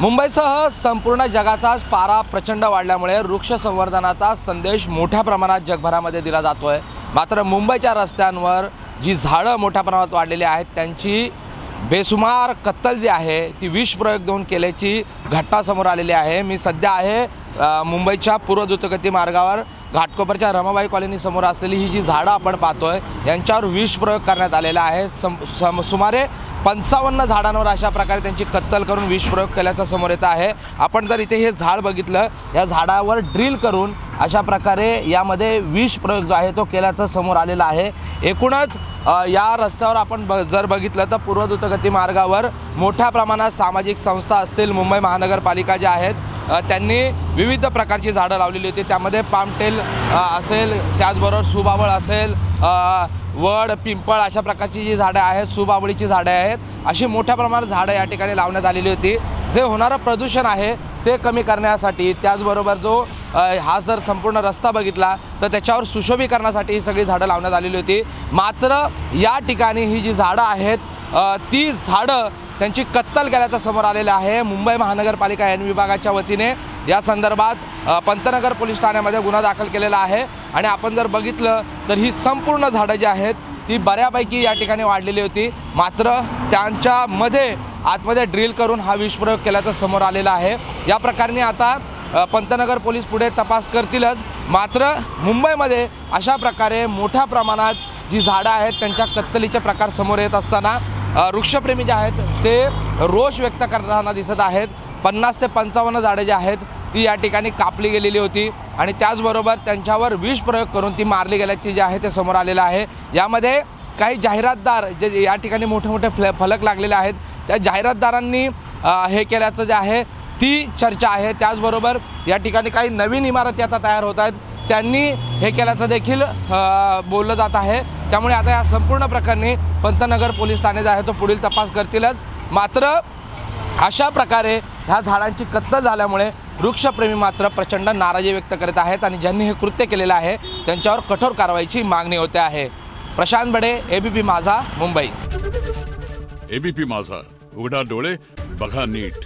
मुंबईसह संपूर्ण जगाचाच पारा प्रचंड वाढल्यामुळे वृक्ष संवर्धनाचा संदेश मोठ्या प्रमाणात जगभरामध्ये दिला जातोय। मात्र मुंबईच्या रस्त्यांवर जी झाडं मोठ्या प्रमाणात वाढलेली आहेत त्यांची बेसुमार कत्तल जी आहे ती विष प्रयोग देऊन केल्याची घटना समोर आलेली आहे। मी सध्या आहे मुंबईच्या पूर्व द्रुतगती मार्गावर घाटकोपरच्या रमाबाई कॉलनी समोर असलेली ही जी झाडं आपण पाहतोय यांच्यावर विष प्रयोग करण्यात आलेला आहे। सुमारे 55 झाडांवर अशा प्रकारे त्यांची कत्तल करून विष प्रयोग केल्याचं समोर येत आहे। आपण जर इथे हे झाड बघितलं, या झाडावर ड्रिल करून अशा प्रकारे यामध्ये विष प्रयोग जो आहे तो केल्याचं समोर आलेला आहे। एकूणच या रस्त्यावर आपण जर बघितलं तर पूर्व द्रुतगती मार्गावर मोठ्या प्रमाणात सामाजिक संस्था असतील, मुंबई महानगरपालिका ज्या आहेत त्यांनी विविध प्रकारची झाडं लावलेली होती। त्यामध्ये पामटेल असेल, त्याचबरोबर सुबाबळ असेल, वड, पिंपळ अशा प्रकारची जी झाडं आहेत, सुबाबळीची झाडं आहेत, अशी मोठ्या प्रमाणात झाडं या ठिकाणी लावण्यात आलेली होती। जे होणारं प्रदूषण आहे ते कमी करण्यासाठी, त्याचबरोबर जो हा जर संपूर्ण रस्ता बघितला तर त्याच्यावर सुशोभीकरणासाठी ही सगळी झाडं लावण्यात आलेली होती। मात्र या ठिकाणी ही जी झाडं आहेत ती झाडं त्यांची कत्तल केल्याचं समोर आलेलं आहे। मुंबई महानगरपालिका एन विभागाच्या वतीने या संदर्भात पंतनगर पोलीस ठाण्यामध्ये गुन्हा दाखल केलेला आहे। आणि आपण जर बघितलं तर ही संपूर्ण झाडं जी आहेत ती बऱ्यापैकी या ठिकाणी वाढलेली होती। मात्र त्यांच्यामध्ये आतमध्ये ड्रिल करून हा विष प्रयोग केल्याचं समोर आलेलं आहे। या प्रकरणी आता पंतनगर पोलीस पुढे तपास करतीलच। मात्र मुंबईमध्ये अशा प्रकारे मोठ्या प्रमाणात जी झाडं आहेत त्यांच्या कत्तलीचे प्रकार समोर येत असताना वृक्षप्रेमी जे आहेत ते रोष व्यक्त करताना दिसत आहेत। 50 ते 55 झाडं जी आहेत ती या ठिकाणी कापली गेलेली होती आणि त्याचबरोबर त्यांच्यावर विष प्रयोग करून ती मारली गेल्याची जे आहे ते समोर आलेलं आहे। यामध्ये काही जाहिरातदार जे या ठिकाणी मोठे मोठे फलक लागलेले आहेत त्या जाहिरातदारांनी हे केल्याचं जे आहे ती चर्चा आहे। त्याचबरोबर या ठिकाणी काही नवीन इमारती आता तयार होत आहेत, त्यांनी हे केल्याचं देखील बोललं जात आहे। त्यामुळे आता या संपूर्ण प्रकरणी पंतनगर पोलीस ठाणे जे आहे तो पुढील तपास करतीलच। मात्र अशा प्रकारे ह्या झाडांची कत्तल झाल्यामुळे वृक्षप्रेमी मात्र प्रचंड नाराजी व्यक्त करत आहेत आणि ज्यांनी हे कृत्य केलेलं आहे त्यांच्यावर कठोर कारवाईची मागणी होते आहे। प्रशांत बडे, एबीपी माझा, मुंबई। एबीपी माझा, उघडा डोळे बघा नीट।